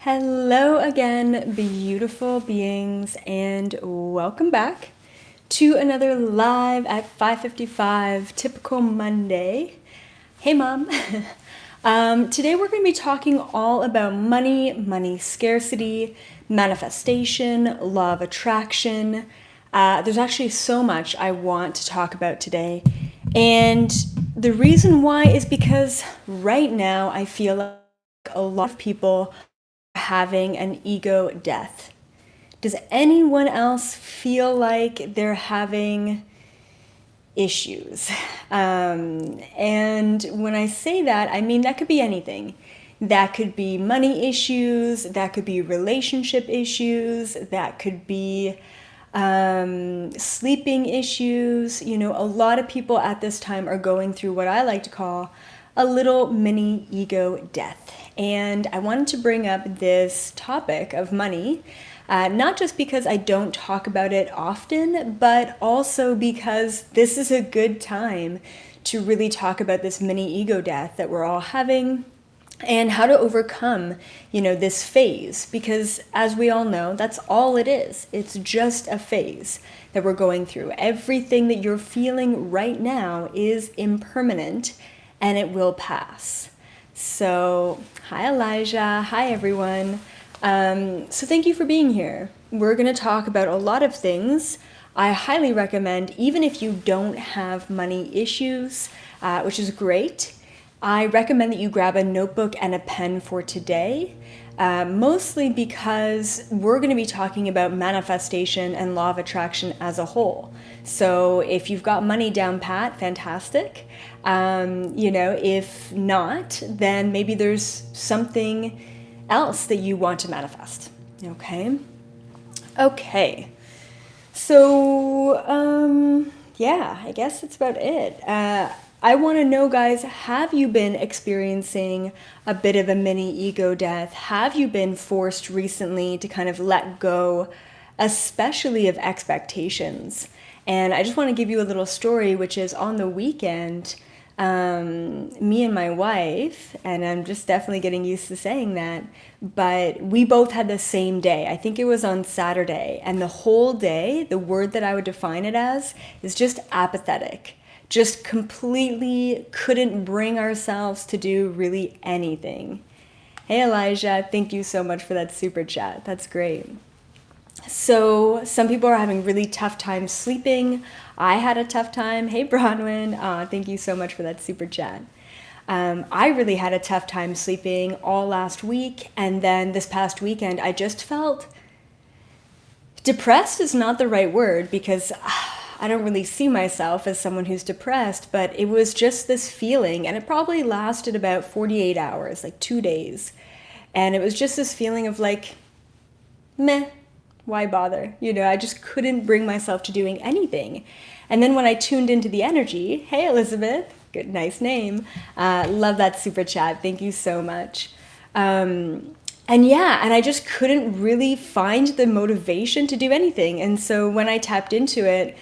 Hello again, beautiful beings, and welcome back to another live at 5:55, typical Monday. Hey, Mom. Today we're going to be talking all about money scarcity, manifestation, law of attraction. There's actually so much I want to talk about today. And the reason why is because right now I feel like a lot of people having an ego death. Does anyone else feel like they're having issues? And when I say that, I mean that could be anything. That could be money issues, that could be relationship issues, that could be sleeping issues. You know, a lot of people at this time are going through what I like to call a little mini ego death. And I wanted to bring up this topic of money, not just because I don't talk about it often, but also because this is a good time to really talk about this mini ego death that we're all having and how to overcome, this phase. Because as we all know, that's all it is. It's just a phase that we're going through. Everything that you're feeling right now is impermanent and it will pass. So, hi Elijah, hi everyone. So thank you for being here. We're going to talk about a lot of things. I highly recommend, even if you don't have money issues, which is great, I recommend that you grab a notebook and a pen for today, mostly because we're going to be talking about manifestation and law of attraction as a whole. So if you've got money down pat, fantastic. If not, then maybe there's something else that you want to manifest. Okay. So, I guess that's about it. I want to know, guys, have you been experiencing a bit of a mini ego death? Have you been forced recently to kind of let go, especially of expectations? And I just want to give you a little story, which is on the weekend, me and my wife, and I'm just definitely getting used to saying that, but we both had the same day. I think it was on Saturday, and the whole day, the word that I would define it as is just apathetic. Just completely couldn't bring ourselves to do really anything. Hey Elijah, thank you so much for that super chat. That's great. So some people are having really tough time sleeping. I had a tough time. Hey Bronwyn, thank you so much for that super chat. I really had a tough time sleeping all last week, and then this past weekend I just felt depressed is not the right word because I don't really see myself as someone who's depressed, but it was just this feeling, and it probably lasted about 48 hours, like 2 days. And it was just this feeling of like, meh, why bother? I just couldn't bring myself to doing anything. And then when I tuned into the energy, hey Elizabeth, good, nice name. Love that super chat. Thank you so much. And I just couldn't really find the motivation to do anything. And so when I tapped into it,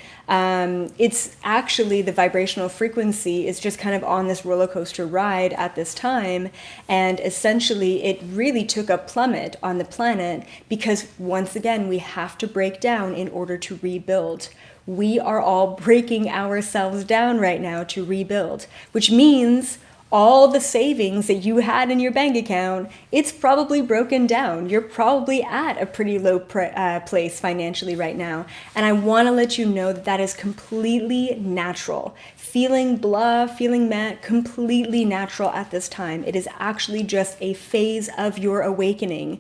it's actually the vibrational frequency is just kind of on this roller coaster ride at this time. And essentially it really took a plummet on the planet because once again, we have to break down in order to rebuild. We are all breaking ourselves down right now to rebuild, which means all the savings that you had in your bank account, it's probably broken down. You're probably at a pretty low place financially right now. And I want to let you know that that is completely natural. Feeling blah, feeling meh, completely natural at this time. It is actually just a phase of your awakening.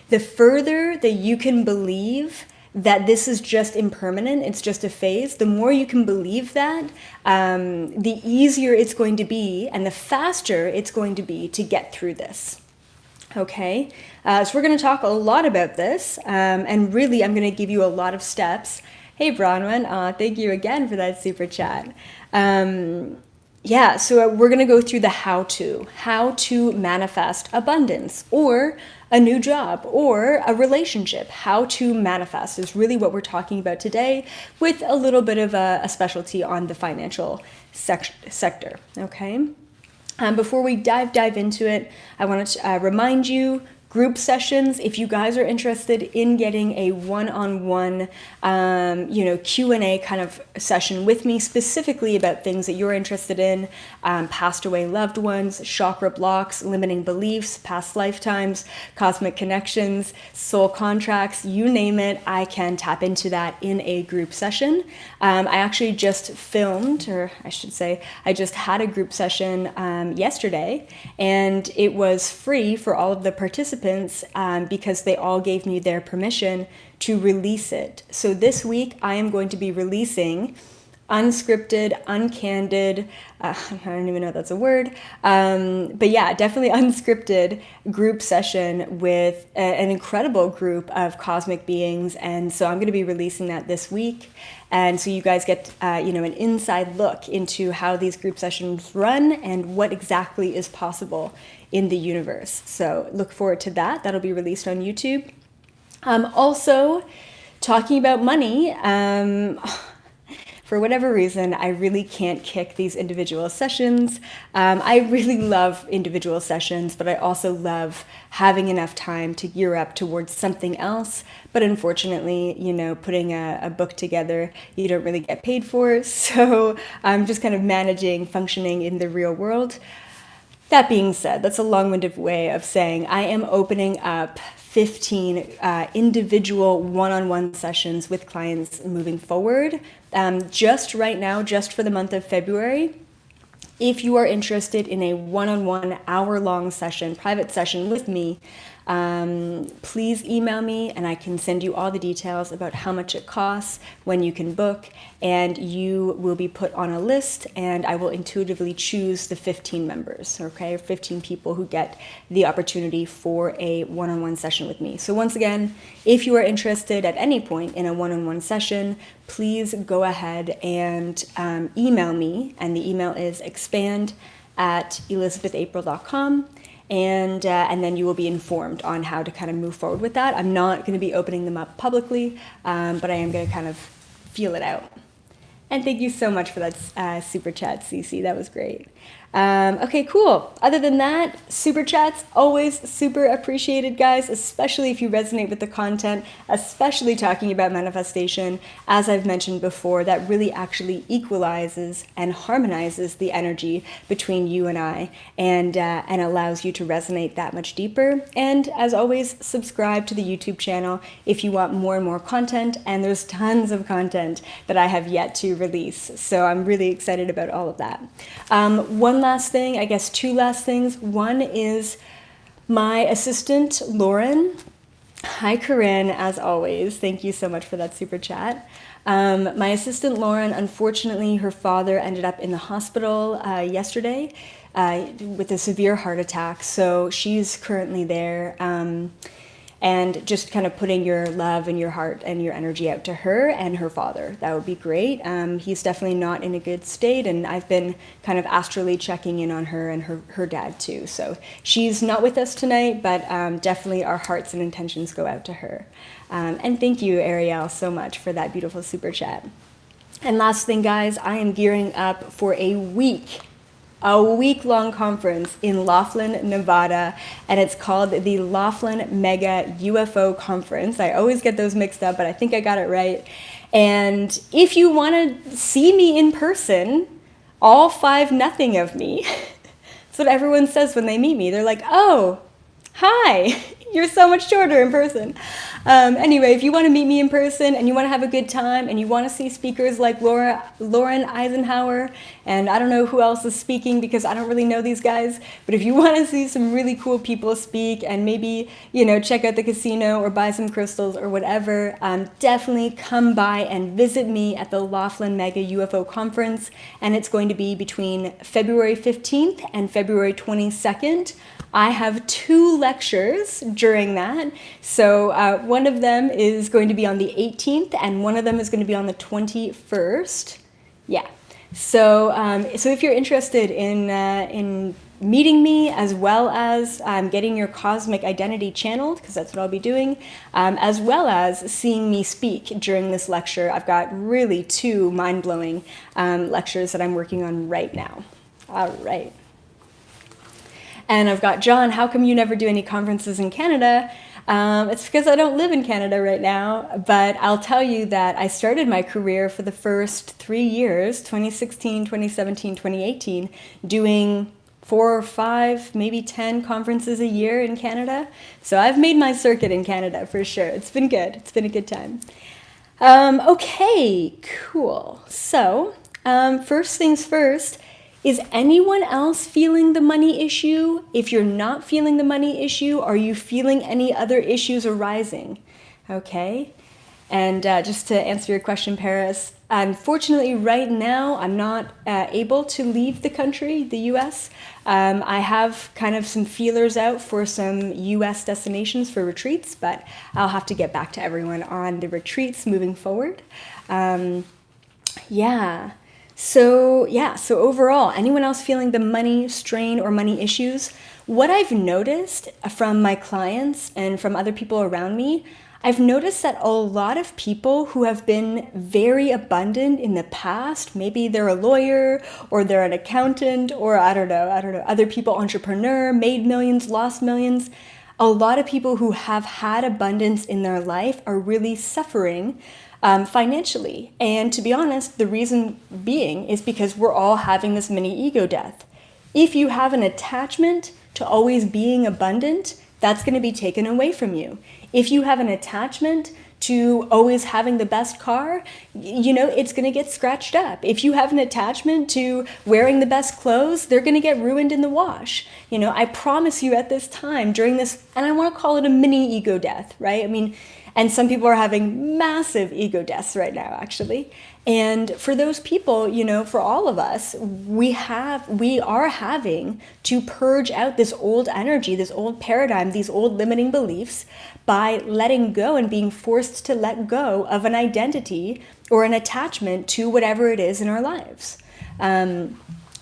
The further that you can believe that this is just impermanent, it's just a phase, the more you can believe that, the easier it's going to be and the faster it's going to be to get through this. Okay, so we're going to talk a lot about this, and really I'm going to give you a lot of steps. Hey Bronwyn, thank you again for that super chat. So we're going to go through the how to manifest abundance or a new job or a relationship. How to manifest is really what we're talking about today, with a little bit of a specialty on the financial sector. Okay. Before we dive into it, I want to remind you, group sessions. If you guys are interested in getting a one-on-one, Q&A kind of session with me, specifically about things that you're interested in, passed away loved ones, chakra blocks, limiting beliefs, past lifetimes, cosmic connections, soul contracts, you name it, I can tap into that in a group session. I actually just filmed, or I should say, I just had a group session yesterday, and it was free for all of the participants because they all gave me their permission to release it. So this week I am going to be releasing unscripted, uncandid, I don't even know if that's a word, but yeah, definitely unscripted group session with an incredible group of cosmic beings. And so I'm going to be releasing that this week. And so you guys get, an inside look into how these group sessions run and what exactly is possible in the universe. So look forward to that. That'll be released on YouTube. Also, talking about money, for whatever reason, I really can't kick these individual sessions. I really love individual sessions, but I also love having enough time to gear up towards something else. But unfortunately, putting a book together, you don't really get paid for. So I'm just kind of functioning in the real world. That being said, that's a long-winded way of saying I am opening up 15 individual one-on-one sessions with clients moving forward. Just right now, just for the month of February, if you are interested in a one-on-one hour-long session, private session with me, please email me and I can send you all the details about how much it costs, when you can book, and you will be put on a list and I will intuitively choose the 15 members, okay, 15 people who get the opportunity for a one-on-one session with me. So once again, if you are interested at any point in a one-on-one session, please go ahead and email me, and the email is expand@elizabethapril.com. And then you will be informed on how to kind of move forward with that. I'm not going to be opening them up publicly, but I am going to kind of feel it out. And thank you so much for that super chat, Cece. That was great. Okay, cool. Other than that, super chats, always super appreciated, guys, especially if you resonate with the content, especially talking about manifestation. As I've mentioned before, that really actually equalizes and harmonizes the energy between you and I, and allows you to resonate that much deeper. And as always, subscribe to the YouTube channel if you want more and more content, and there's tons of content that I have yet to release. So I'm really excited about all of that. One last thing, I guess two last things. One is my assistant, Lauren. Hi, Corinne, as always. Thank you so much for that super chat. My assistant, Lauren, unfortunately, her father ended up in the hospital yesterday with a severe heart attack. So she's currently there. And just kind of putting your love and your heart and your energy out to her and her father. That would be great. He's definitely not in a good state, and I've been kind of astrally checking in on her and her dad too. So she's not with us tonight, but definitely our hearts and intentions go out to her. And thank you, Ariel, so much for that beautiful super chat. And last thing, guys, I am gearing up for a week-long conference in Laughlin, Nevada, and it's called the Laughlin Mega UFO Conference. I always get those mixed up, but I think I got it right. And if you want to see me in person, all 5-0 of me, that's what everyone says when they meet me. They're like, oh, hi, you're so much shorter in person. Anyway, if you want to meet me in person and you want to have a good time and you want to see speakers like Lauren Eisenhower, and I don't know who else is speaking because I don't really know these guys, but if you want to see some really cool people speak and maybe, check out the casino or buy some crystals or whatever, definitely come by and visit me at the Laughlin Mega UFO Conference, and it's going to be between February 15th and February 22nd. I have 2 lectures during that. So one of them is going to be on the 18th and one of them is going to be on the 21st. Yeah. So if you're interested in meeting me as well as getting your cosmic identity channeled, because that's what I'll be doing, as well as seeing me speak during this lecture, I've got really 2 mind-blowing lectures that I'm working on right now. All right. And I've got, John, how come you never do any conferences in Canada? It's because I don't live in Canada right now, but I'll tell you that I started my career for the first 3 years, 2016, 2017, 2018, doing 4 or 5, maybe 10 conferences a year in Canada. So I've made my circuit in Canada for sure. It's been good. It's been a good time. Okay, cool. So, first things first, is anyone else feeling the money issue? If you're not feeling the money issue, are you feeling any other issues arising? Okay. And just to answer your question, Paris, unfortunately, right now, I'm not able to leave the country, the US. I have kind of some feelers out for some US destinations for retreats, but I'll have to get back to everyone on the retreats moving forward. Yeah. So overall, anyone else feeling the money strain or money issues? What I've noticed from my clients and from other people around me, I've noticed that a lot of people who have been very abundant in the past, maybe they're a lawyer or they're an accountant or I don't know, other people, entrepreneur, made millions, lost millions. A lot of people who have had abundance in their life are really suffering financially. And to be honest, the reason being is because we're all having this mini ego death. If you have an attachment to always being abundant, that's going to be taken away from you. If you have an attachment to always having the best car, it's going to get scratched up. If you have an attachment to wearing the best clothes, they're going to get ruined in the wash. I promise you at this time during this, and I want to call it a mini ego death, right? And some people are having massive ego deaths right now, actually. And for those people, for all of us, we are having to purge out this old energy, this old paradigm, these old limiting beliefs by letting go and being forced to let go of an identity or an attachment to whatever it is in our lives.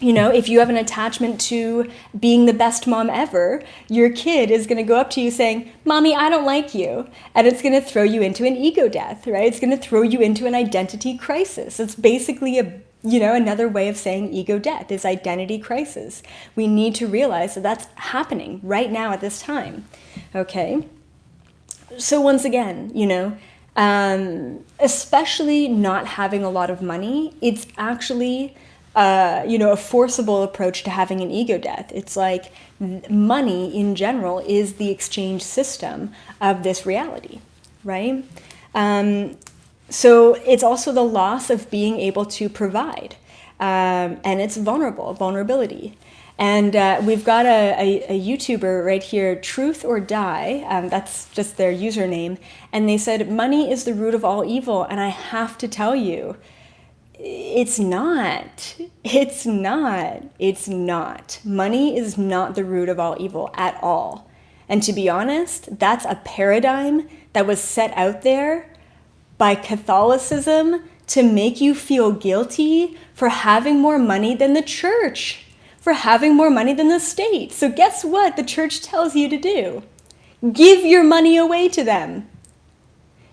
If you have an attachment to being the best mom ever, your kid is going to go up to you saying, "Mommy, I don't like you." And it's going to throw you into an ego death, right? It's going to throw you into an identity crisis. It's basically another way of saying ego death is identity crisis. We need to realize that that's happening right now at this time. Okay. So once again, especially not having a lot of money, it's actually a forcible approach to having an ego death. It's like money in general is the exchange system of this reality, right? So it's also the loss of being able to provide, and it's vulnerability. And we've got a YouTuber right here, Truth or Die, that's just their username, and they said, money is the root of all evil, and I have to tell you, it's not. Money is not the root of all evil at all. And to be honest, that's a paradigm that was set out there by Catholicism to make you feel guilty for having more money than the church, for having more money than the state. So guess what the church tells you to do? Give your money away to them.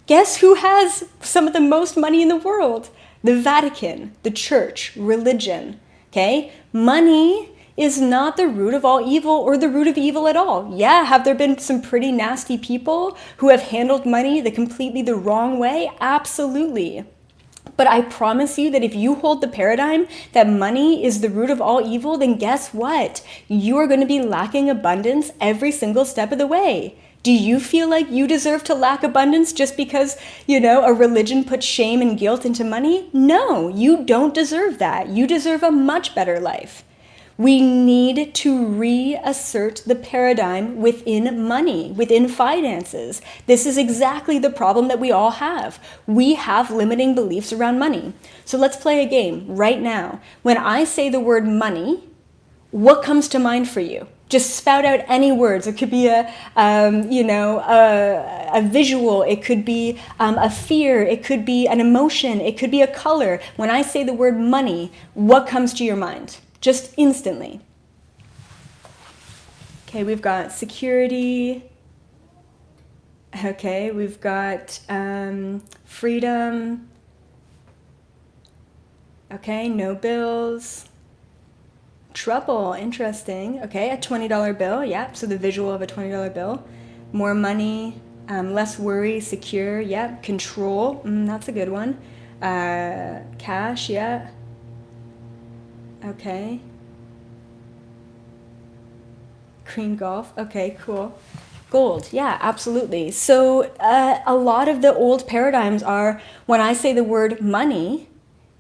Guess who has some of the most money in the world? The Vatican, the church, religion, okay? Money is not the root of all evil or the root of evil at all. Yeah, have there been some pretty nasty people who have handled money completely the wrong way? Absolutely. But I promise you that if you hold the paradigm that money is the root of all evil, then guess what? You are going to be lacking abundance every single step of the way. Do you feel like you deserve to lack abundance just because, a religion puts shame and guilt into money? No, you don't deserve that. You deserve a much better life. We need to reassert the paradigm within money, within finances. This is exactly the problem that we all have. We have limiting beliefs around money. So let's play a game right now. When I say the word money, what comes to mind for you? Just spout out any words. It could be a visual. It could be a fear. It could be an emotion. It could be a color. When I say the word money, what comes to your mind? Just instantly. Okay, we've got security. Okay, we've got freedom. Okay, no bills. Trouble, interesting. Okay, a $20 bill, yeah, so the visual of a $20 bill. More money, less worry, secure, yeah. Control, that's a good one. Cash, yeah. Okay. Green golf, okay, cool. Gold, yeah, absolutely. So a lot of the old paradigms are, when I say the word money,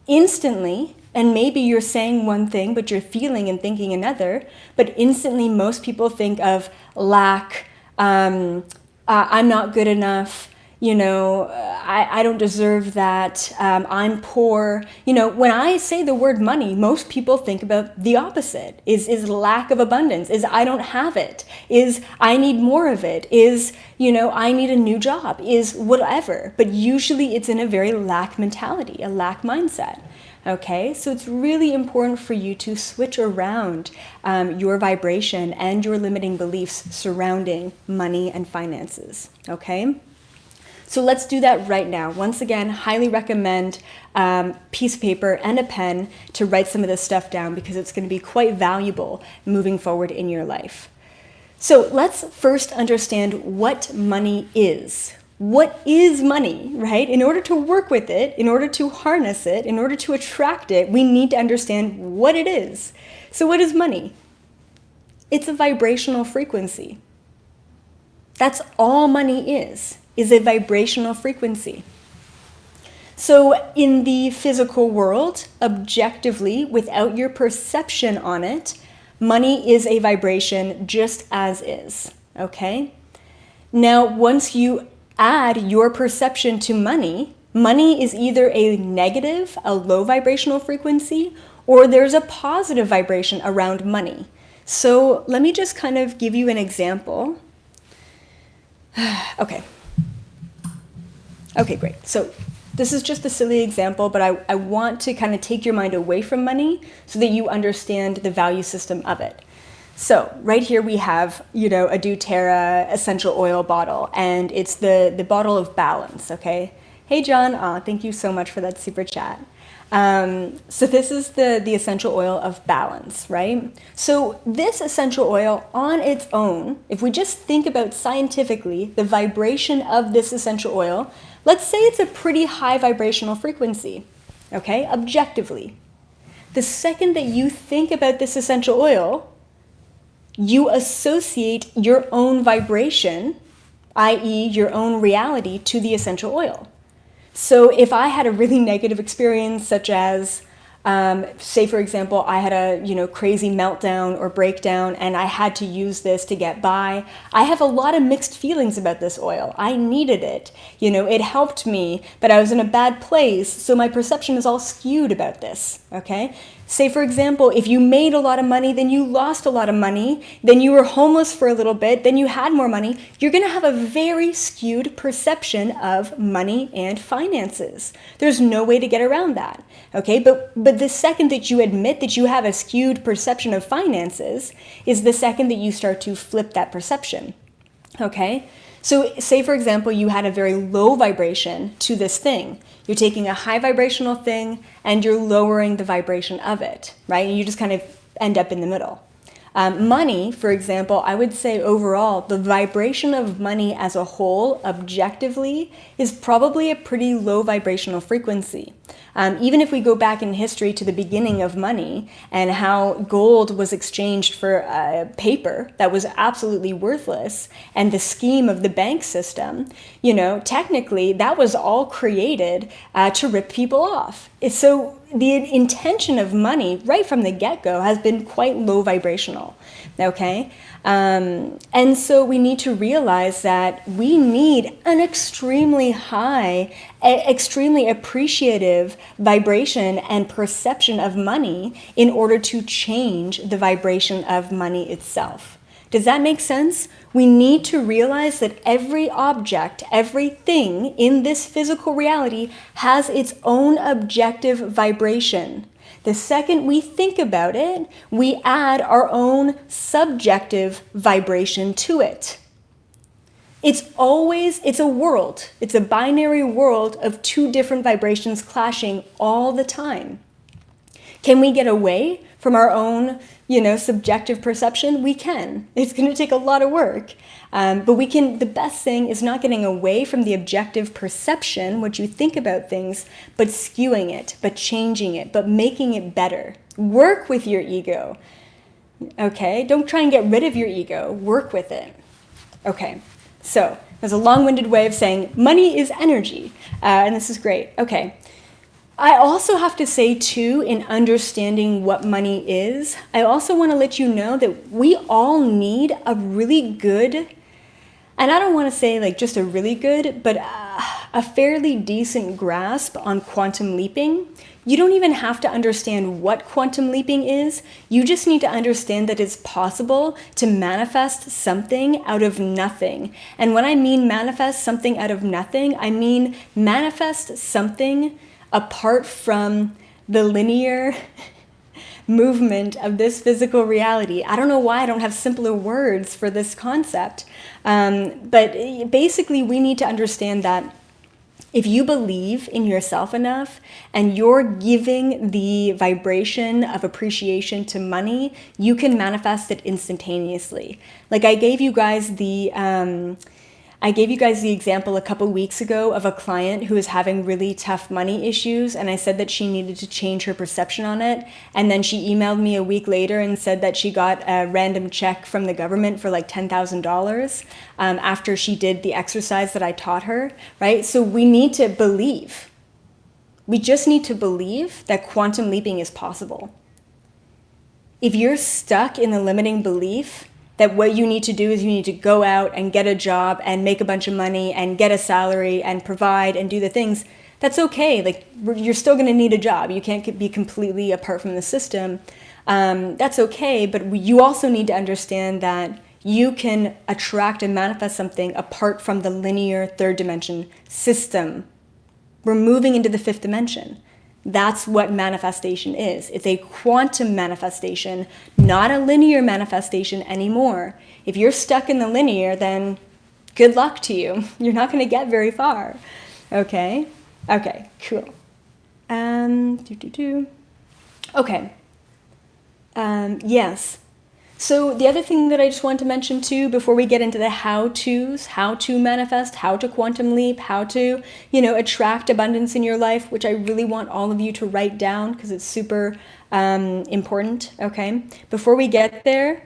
instantly, and maybe you're saying one thing, but you're feeling and thinking another, but instantly most people think of lack, I'm not good enough, I don't deserve that, I'm poor. When I say the word money, most people think about the opposite, is lack of abundance, is I don't have it, is I need more of it, is, I need a new job, is whatever. But usually it's in a very lack mentality, a lack mindset. Okay, so it's really important for you to switch around your vibration and your limiting beliefs surrounding money and finances. Okay, so let's do that right now. Once again, highly recommend piece of paper and a pen to write some of this stuff down, because it's going to be quite valuable moving forward in your life. So let's first understand what money is. What is money, right? In order to work with it, in order to harness it, in order to attract it, we need to understand what it is. So what is money? It's a vibrational frequency. That's all money is a vibrational frequency. So in the physical world, objectively, without your perception on it, money is a vibration just as is, okay? Now, once you add your perception to money, money is either a negative, a low vibrational frequency, or there's a positive vibration around money. So let me just kind of give you an example. Okay, great. So this is just a silly example, but I want to kind of take your mind away from money so that you understand the value system of it. So right here we have, a doTERRA essential oil bottle, and it's the bottle of balance, okay? Hey John, thank you so much for that super chat. So this is the essential oil of balance, right? So this essential oil on its own, if we just think about scientifically the vibration of this essential oil, let's say it's a pretty high vibrational frequency, okay, objectively. The second that you think about this essential oil, you associate your own vibration, i.e. your own reality, to the essential oil. So if I had a really negative experience, such as, say for example, I had a crazy meltdown or breakdown and I had to use this to get by, I have a lot of mixed feelings about this oil. I needed it. It helped me, but I was in a bad place, so my perception is all skewed about this, okay? Say, for example, if you made a lot of money, then you lost a lot of money, then you were homeless for a little bit, then you had more money, you're going to have a very skewed perception of money and finances. There's no way to get around that, okay? But the second that you admit that you have a skewed perception of finances is the second that you start to flip that perception, okay? So say, for example, you had a very low vibration to this thing. You're taking a high vibrational thing and you're lowering the vibration of it, right? And you just kind of end up in the middle. Money, for example, I would say overall, the vibration of money as a whole, objectively, is probably a pretty low vibrational frequency. Even if we go back in history to the beginning of money and how gold was exchanged for paper that was absolutely worthless, and the scheme of the bank system, technically that was all created to rip people off. So the intention of money right from the get-go has been quite low vibrational, okay? And so we need to realize that we need an extremely high, extremely appreciative vibration and perception of money in order to change the vibration of money itself. Does that make sense? We need to realize that every object, everything in this physical reality has its own objective vibration. The second we think about it, we add our own subjective vibration to it. It's a world. It's a binary world of two different vibrations clashing all the time. Can we get away from our own, subjective perception, we can. It's going to take a lot of work. But we can, the best thing is not getting away from the objective perception, what you think about things, but skewing it, but changing it, but making it better. Work with your ego. Okay? Don't try and get rid of your ego. Work with it. Okay. So, there's a long-winded way of saying money is energy. And this is great. Okay. I also have to say, too, in understanding what money is, I also want to let you know that we all need a really good, and I don't want to say like just a really good, but a fairly decent grasp on quantum leaping. You don't even have to understand what quantum leaping is. You just need to understand that it's possible to manifest something out of nothing. And when I mean manifest something out of nothing, I mean manifest something apart from the linear movement of this physical reality. I don't know why I don't have simpler words for this concept. But basically, we need to understand that if you believe in yourself enough and you're giving the vibration of appreciation to money, you can manifest it instantaneously. Like I gave you guys the example a couple weeks ago of a client who was having really tough money issues, and I said that she needed to change her perception on it. And then she emailed me a week later and said that she got a random check from the government for like $10,000 after she did the exercise that I taught her, right? So we need to believe. We just need to believe that quantum leaping is possible. If you're stuck in the limiting belief that what you need to do is you need to go out and get a job and make a bunch of money and get a salary and provide and do the things, that's okay. Like, you're still going to need a job. You can't be completely apart from the system. That's okay. But you also need to understand that you can attract and manifest something apart from the linear third dimension system. We're moving into the fifth dimension. That's what manifestation is. It's a quantum manifestation, not a linear manifestation anymore. If you're stuck in the linear, then good luck to you. You're not going to get very far. Okay? Okay, cool. Okay. Yes. So the other thing that I just want to mention too, before we get into the how-tos, how to manifest, how to quantum leap, how to, attract abundance in your life, which I really want all of you to write down because it's super important, okay? Before we get there,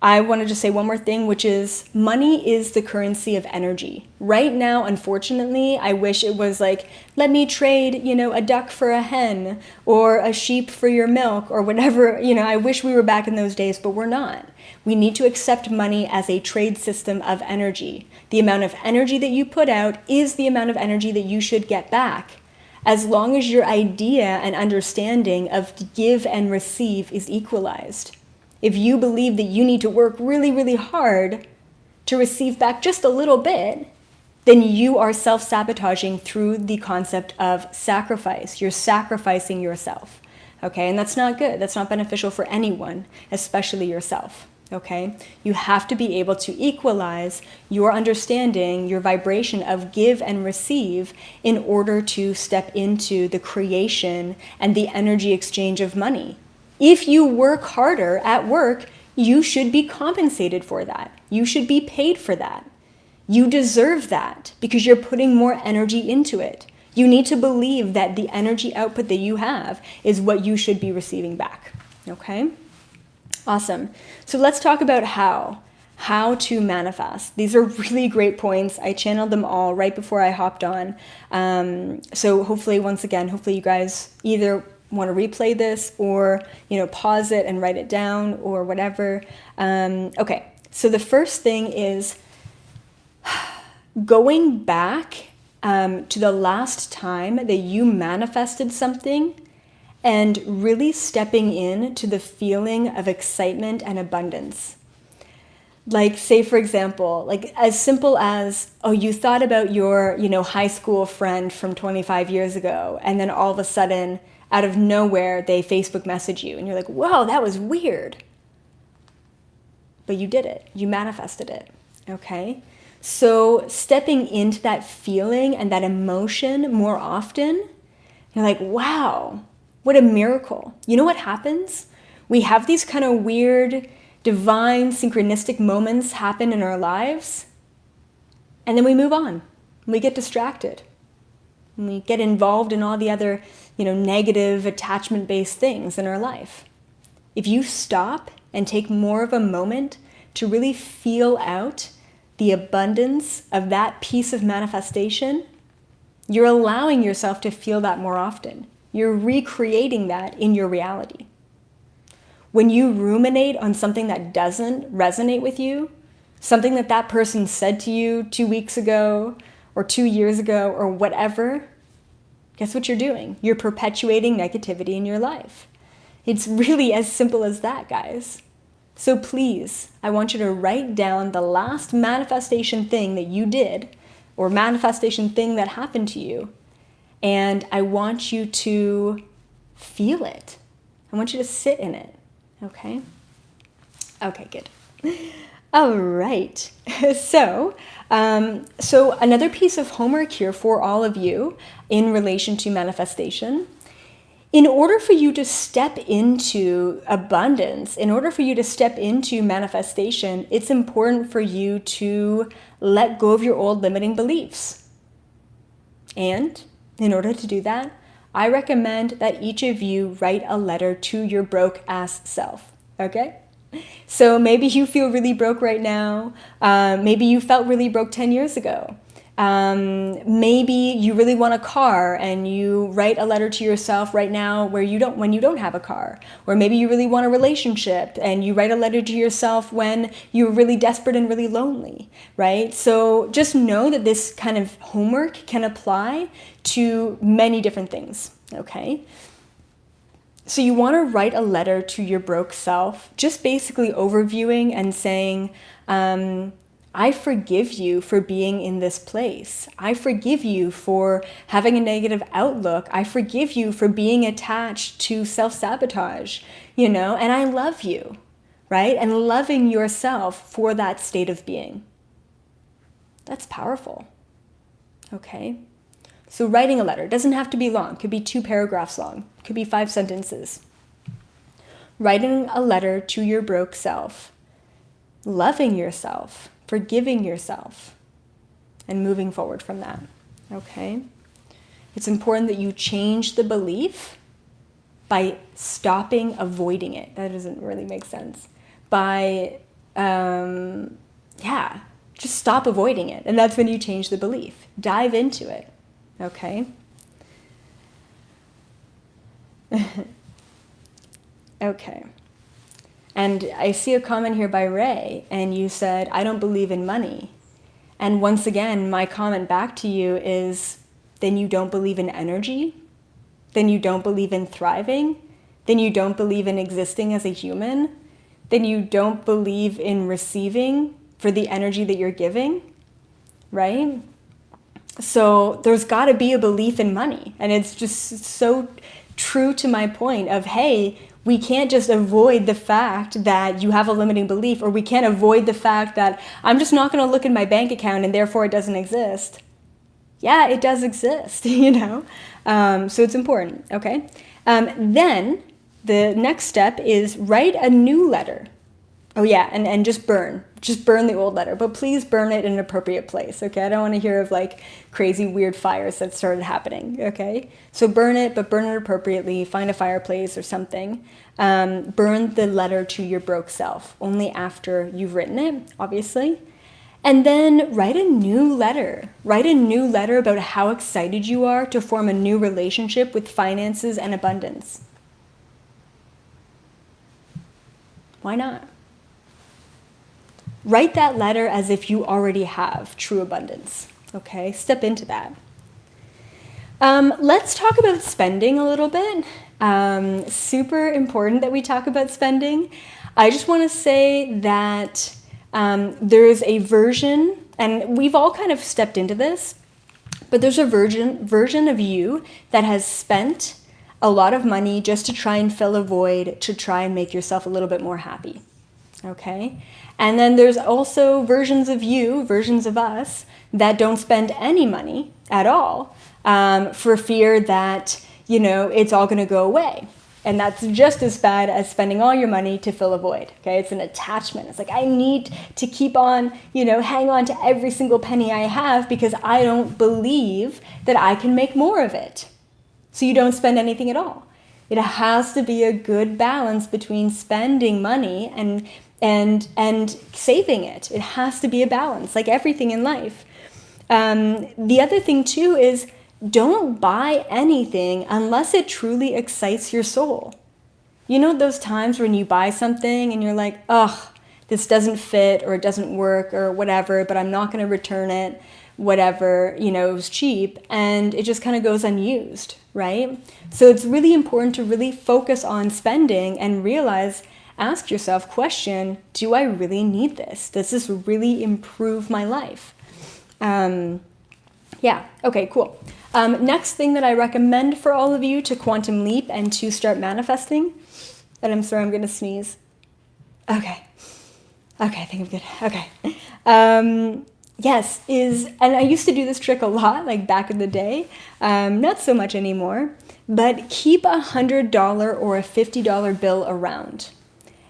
I want to just say one more thing, which is money is the currency of energy. Right now, unfortunately, I wish it was like, let me trade, a duck for a hen or a sheep for your milk or whatever. I wish we were back in those days, but we're not. We need to accept money as a trade system of energy. The amount of energy that you put out is the amount of energy that you should get back. As long as your idea and understanding of give and receive is equalized. If you believe that you need to work really, really hard to receive back just a little bit, then you are self-sabotaging through the concept of sacrifice. You're sacrificing yourself, okay? And that's not good. That's not beneficial for anyone, especially yourself, okay? You have to be able to equalize your understanding, your vibration of give and receive in order to step into the creation and the energy exchange of money. If you work harder at work, you should be compensated for that. You should be paid for that. You deserve that because you're putting more energy into it. You need to believe that the energy output that you have is what you should be receiving back. Okay? Awesome. So let's talk about how to manifest. These are really great points. I channeled them all right before I hopped on. So hopefully you guys either want to replay this or, pause it and write it down or whatever. Okay, so the first thing is going back to the last time that you manifested something and really stepping in to the feeling of excitement and abundance. Like, say, for example, like as simple as, you thought about your, high school friend from 25 years ago, and then all of a sudden, out of nowhere, they Facebook message you, and you're like, whoa, that was weird. But you did it. You manifested it, okay? So stepping into that feeling and that emotion more often, you're like, wow, What a miracle. You know what happens? We have these kind of weird, divine, synchronistic moments happen in our lives, and then we move on. We get distracted. And we get involved in all the other, negative attachment-based things in our life. If you stop and take more of a moment to really feel out the abundance of that piece of manifestation, you're allowing yourself to feel that more often. You're recreating that in your reality. When you ruminate on something that doesn't resonate with you, something that person said to you 2 weeks ago or 2 years ago or whatever, guess what you're doing? You're perpetuating negativity in your life. It's really as simple as that, guys. So please, I want you to write down the last manifestation thing that you did or manifestation thing that happened to you. And I want you to feel it. I want you to sit in it. Okay? Okay, good. All right. So another piece of homework here for all of you in relation to manifestation. In order for you to step into abundance, in order for you to step into manifestation, it's important for you to let go of your old limiting beliefs. And in order to do that, I recommend that each of you write a letter to your broke ass self, okay? So maybe you feel really broke right now. Maybe you felt really broke 10 years ago. Maybe you really want a car and you write a letter to yourself right now when you don't have a car. Or maybe you really want a relationship and you write a letter to yourself when you're really desperate and really lonely, right? So just know that this kind of homework can apply to many different things, okay? So you want to write a letter to your broke self, just basically overviewing and saying, I forgive you for being in this place. I forgive you for having a negative outlook. I forgive you for being attached to self-sabotage, and I love you, right? And loving yourself for that state of being. That's powerful, okay? So writing a letter doesn't have to be long. It could be 2 paragraphs long. It could be 5 sentences. Writing a letter to your broke self, loving yourself, forgiving yourself, and moving forward from that, okay? It's important that you change the belief by stopping avoiding it. That doesn't really make sense. By, just stop avoiding it. And that's when you change the belief. Dive into it, okay? Okay. And I see a comment here by Ray, and you said, I don't believe in money. And once again, my comment back to you is, then you don't believe in energy? Then you don't believe in thriving? Then you don't believe in existing as a human? Then you don't believe in receiving for the energy that you're giving, right? So there's got to be a belief in money. And it's just so true to my point of, hey, we can't just avoid the fact that you have a limiting belief, or we can't avoid the fact that I'm just not going to look at my bank account and therefore it doesn't exist. Yeah, it does exist, So it's important, okay? Then the next step is write a new letter. Oh yeah, and just burn the old letter, but please burn it in an appropriate place, okay? I don't want to hear of like crazy weird fires that started happening, okay? So burn it, but burn it appropriately, find a fireplace or something. Burn the letter to your broke self, only after you've written it, obviously. And then write a new letter. Write a new letter about how excited you are to form a new relationship with finances and abundance. Why not? Write that letter as if you already have true abundance, okay? Step into that. Let's talk about spending a little bit. Super important that we talk about spending. I just want to say that there's a version, and we've all kind of stepped into this, but there's a version of you that has spent a lot of money just to try and fill a void, to try and make yourself a little bit more happy, okay? And then there's also versions of you, versions of us, that don't spend any money at all for fear that, it's all going to go away. And that's just as bad as spending all your money to fill a void. Okay, it's an attachment. It's like, I need to keep on, hang on to every single penny I have because I don't believe that I can make more of it. So you don't spend anything at all. It has to be a good balance between spending money and saving it. It has to be a balance, like everything in life. The other thing too is, don't buy anything unless it truly excites your soul. Those times when you buy something and you're like, ugh, this doesn't fit or it doesn't work or whatever, but I'm not going to return it, whatever, it was cheap, and it just kind of goes unused, right? So it's really important to really focus on spending and ask yourself, question, do I really need this? Does this really improve my life? Yeah, okay, cool. Next thing that I recommend for all of you to quantum leap and to start manifesting, and I'm sorry, I'm going to sneeze. Okay, I think I'm good. Okay. Yes, and I used to do this trick a lot, like back in the day, not so much anymore, but keep $100 or a $50 bill around.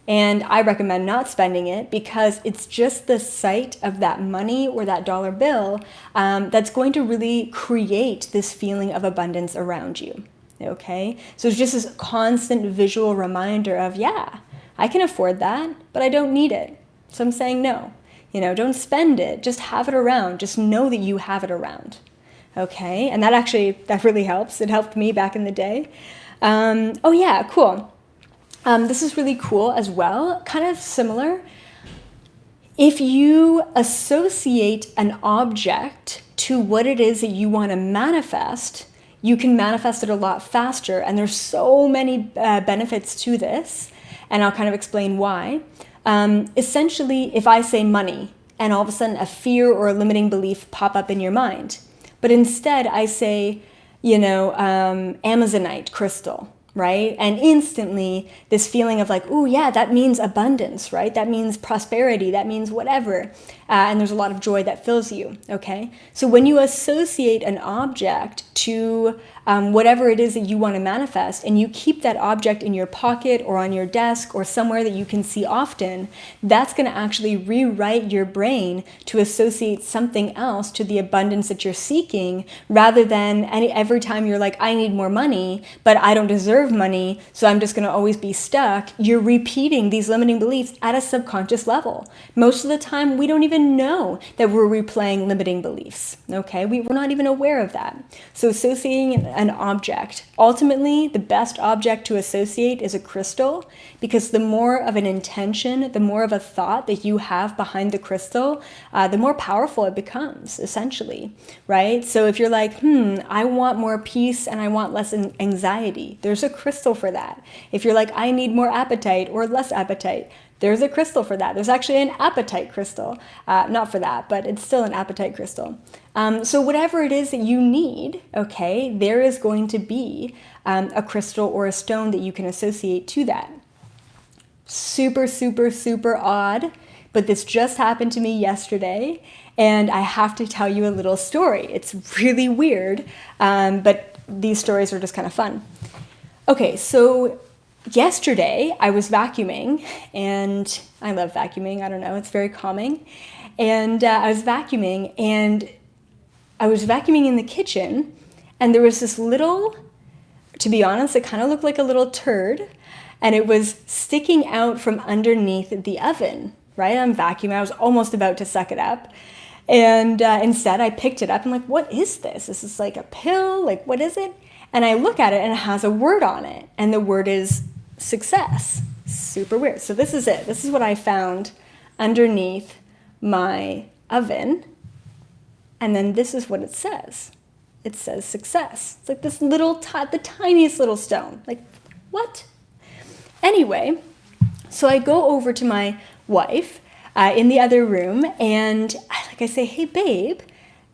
And I recommend not spending it because it's just the sight of that money or that dollar bill that's going to really create this feeling of abundance around you. Okay? So it's just this constant visual reminder of, yeah, I can afford that, but I don't need it. So I'm saying no. Don't spend it. Just have it around. Just know that you have it around. Okay? And that really helps. It helped me back in the day. Oh yeah, cool. This is really cool as well, kind of similar. If you associate an object to what it is that you want to manifest, you can manifest it a lot faster. And there's so many benefits to this, and I'll kind of explain why. Essentially, if I say money, and all of a sudden a fear or a limiting belief pop up in your mind, but instead I say, Amazonite crystal, right? And instantly this feeling of like, ooh, yeah, that means abundance, right? That means prosperity, that means whatever. And there's a lot of joy that fills you, okay? So when you associate an object to whatever it is that you want to manifest, and you keep that object in your pocket or on your desk or somewhere that you can see often, that's going to actually rewrite your brain to associate something else to the abundance that you're seeking, rather than every time you're like, I need more money, but I don't deserve money, so I'm just going to always be stuck. You're repeating these limiting beliefs at a subconscious level. Most of the time, we don't even know that we're replaying limiting beliefs, okay? We're not even aware of that. So associating an object, ultimately, the best object to associate is a crystal, because the more of an intention, the more of a thought that you have behind the crystal, the more powerful it becomes, essentially, right? So if you're like, I want more peace and I want less anxiety, there's a crystal for that. If you're like, I need more appetite or less appetite, there's a crystal for that. There's actually an appetite crystal. Not for that, but it's still an appetite crystal. So whatever it is that you need, okay, there is going to be a crystal or a stone that you can associate to that. Super, super, super odd, but this just happened to me yesterday, and I have to tell you a little story. It's really weird, but these stories are just kind of fun. Okay, so yesterday I was vacuuming, and I love vacuuming. I don't know, it's very calming. And I was vacuuming in the kitchen, and there was this little, to be honest, it kind of looked like a little turd, and it was sticking out from underneath the oven, right? I'm vacuuming. I was almost about to suck it up. And instead I picked it up and like, what is this? This is like a pill, like what is it? And I look at it and it has a word on it, and the word is success. Super weird. So this is it. This is what I found underneath my oven. And then this is what it says. It says success. It's like this little, the tiniest little stone. Like, what? Anyway, so I go over to my wife in the other room, and I say, hey, babe,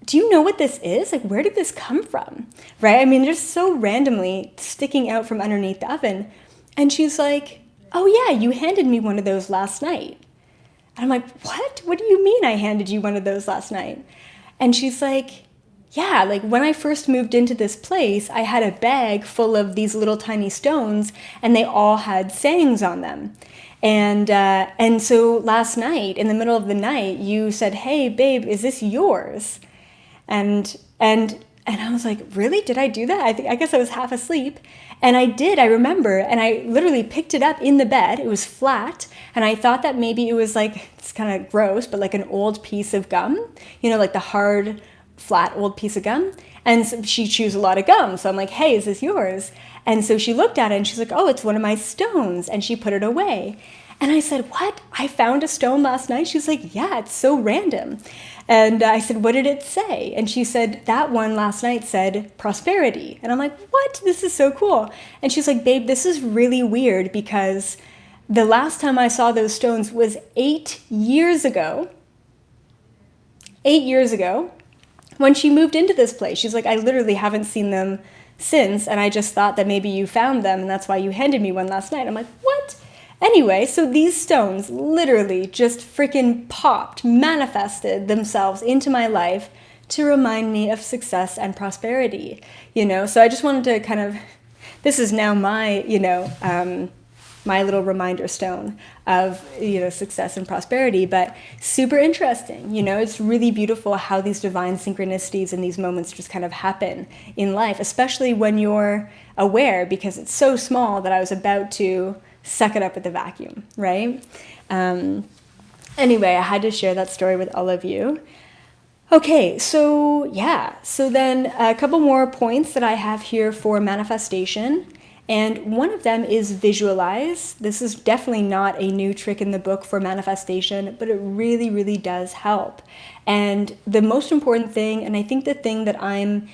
do you know what this is? Like, where did this come from? Right? I mean, just so randomly sticking out from underneath the oven. And she's like, oh yeah, you handed me one of those last night. And I'm like, what? What do you mean I handed you one of those last night? And she's like, yeah, like when I first moved into this place, I had a bag full of these little tiny stones, and they all had sayings on them. And so last night, in the middle of the night, you said, "Hey, babe, is this yours?" And I was like, "Really? Did I do that?" I guess I was half asleep. And I did, I remember, and I literally picked it up in the bed. It was flat, and I thought that maybe it was like, it's kind of gross, but like an old piece of gum, like the hard, flat old piece of gum. And so she chews a lot of gum. So I'm like, "Hey, is this yours?" And so she looked at it and she's like, "Oh, it's one of my stones." And she put it away. And I said, "What? I found a stone last night?" She's like, "Yeah, it's so random." And I said, "What did it say?" And she said, "That one last night said prosperity." And I'm like, "What? This is so cool." And she's like, "Babe, this is really weird because the last time I saw those stones was 8 years ago. 8 years ago, when she moved into this place." She's like, "I literally haven't seen them since, and I just thought that maybe you found them, and that's why you handed me one last night." I'm like, "What?" Anyway, so these stones literally just freaking popped, manifested themselves into my life to remind me of success and prosperity, So I just wanted to kind of, this is now my, my little reminder stone of, success and prosperity, but super interesting, It's really beautiful how these divine synchronicities and these moments just kind of happen in life, especially when you're aware, because it's so small that I was about to suck it up with the vacuum, right? Anyway, I had to share that story with all of you. Okay, so yeah, so then a couple more points that I have here for manifestation. And one of them is visualize. This is definitely not a new trick in the book for manifestation, but it really, really does help. And the most important thing, and I think the thing that I'm,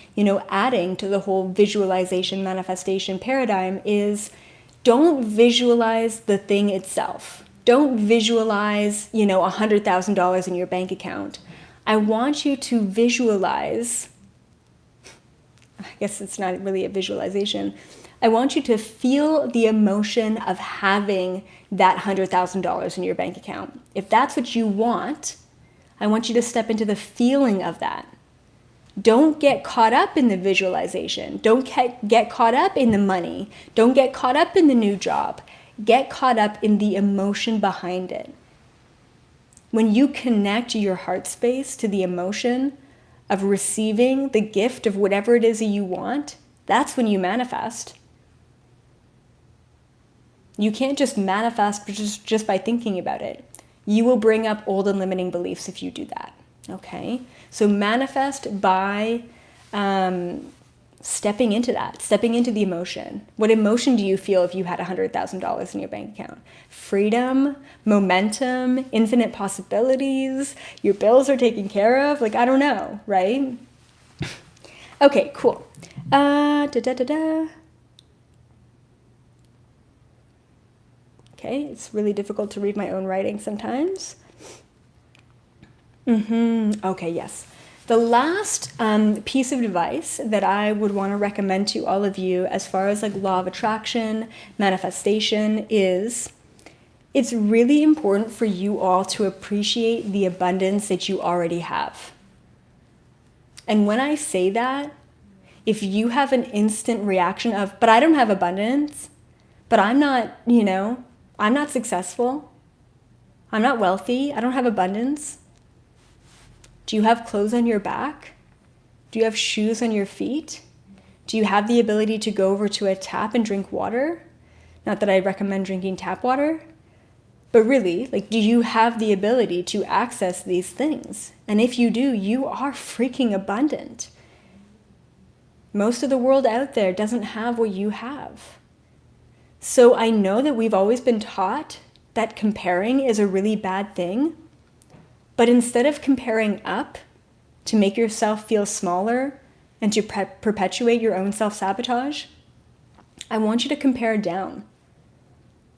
adding to the whole visualization manifestation paradigm is, don't visualize the thing itself. Don't visualize, $100,000 in your bank account. I want you to visualize, I guess it's not really a visualization. I want you to feel the emotion of having that $100,000 in your bank account. If that's what you want, I want you to step into the feeling of that. Don't get caught up in the visualization. Don't get caught up in the money. Don't get caught up in the new job. Get caught up in the emotion behind it. When you connect your heart space to the emotion of receiving the gift of whatever it is that you want, that's when you manifest. You can't just manifest just by thinking about it. You will bring up old and limiting beliefs if you do that. Okay, so manifest by stepping into that, stepping into the emotion. What emotion do you feel if you had $100,000 in your bank account? Freedom, momentum, infinite possibilities, your bills are taken care of? Like, I don't know, right? Okay, cool. Okay, it's really difficult to read my own writing sometimes. Okay, yes. The last piece of advice that I would want to recommend to all of you as far as like law of attraction, manifestation is, it's really important for you all to appreciate the abundance that you already have. And when I say that, if you have an instant reaction of, "But I don't have abundance, but I'm not, I'm not successful, I'm not wealthy, I don't have abundance." Do you have clothes on your back? Do you have shoes on your feet? Do you have the ability to go over to a tap and drink water? Not that I recommend drinking tap water, but really, like, do you have the ability to access these things? And if you do, you are freaking abundant. Most of the world out there doesn't have what you have. So I know that we've always been taught that comparing is a really bad thing. But instead of comparing up to make yourself feel smaller and to perpetuate your own self-sabotage, I want you to compare down.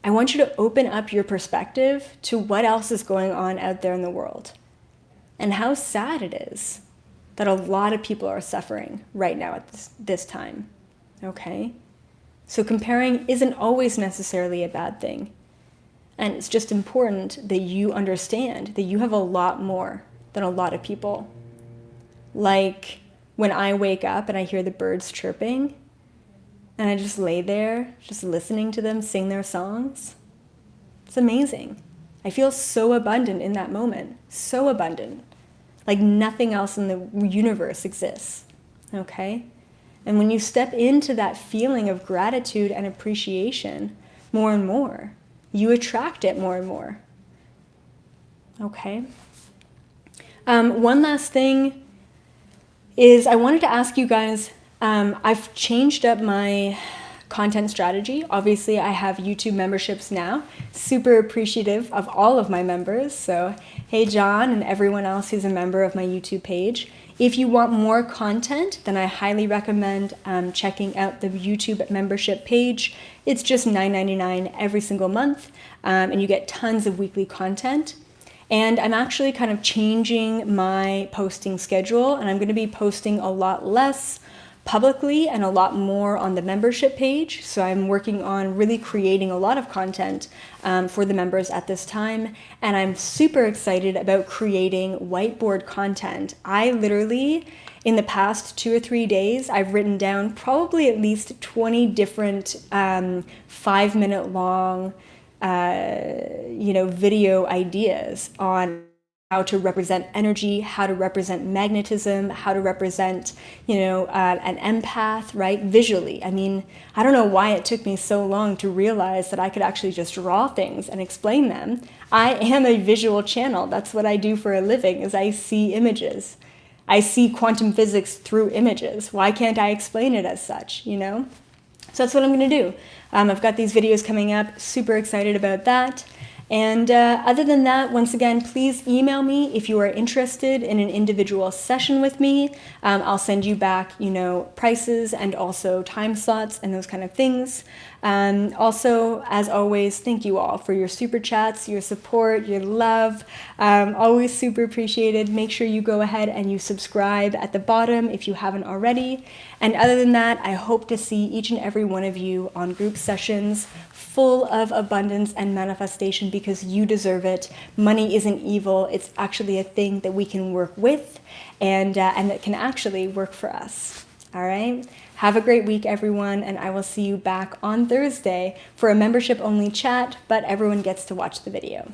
I want you to open up your perspective to what else is going on out there in the world and how sad it is that a lot of people are suffering right now at this time, okay? So comparing isn't always necessarily a bad thing. And it's just important that you understand that you have a lot more than a lot of people. Like when I wake up and I hear the birds chirping and I just lay there just listening to them sing their songs. It's amazing. I feel so abundant in that moment, so abundant, like nothing else in the universe exists, okay? And when you step into that feeling of gratitude and appreciation more and more, you attract it more and more, okay? One last thing is I wanted to ask you guys, I've changed up my content strategy. Obviously, I have YouTube memberships now. Super appreciative of all of my members. So, hey, John, and everyone else who's a member of my YouTube page. If you want more content, then I highly recommend checking out the YouTube membership page. It's just $9.99 every single month, and you get tons of weekly content. And I'm actually kind of changing my posting schedule, and I'm going to be posting a lot less publicly and a lot more on the membership page. So I'm working on really creating a lot of content for the members at this time. And I'm super excited about creating whiteboard content. I literally, in the past 2 or 3 days, I've written down probably at least 20 different 5-minute long video ideas on how to represent energy, how to represent magnetism, how to represent, an empath, right? Visually. I mean, I don't know why it took me so long to realize that I could actually just draw things and explain them. I am a visual channel. That's what I do for a living, is I see images. I see quantum physics through images. Why can't I explain it as such, So that's what I'm going to do. I've got these videos coming up, super excited about that. And other than that, once again, please email me if you are interested in an individual session with me. I'll send you back, prices and also time slots and those kind of things. Also, as always, thank you all for your super chats, your support, your love. Always super appreciated. Make sure you go ahead and you subscribe at the bottom if you haven't already. And other than that, I hope to see each and every one of you on group sessions full of abundance and manifestation, because you deserve it. Money isn't evil. It's actually a thing that we can work with and that can actually work for us. All right. Have a great week, everyone, and I will see you back on Thursday for a membership-only chat, but everyone gets to watch the video.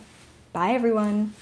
Bye, everyone.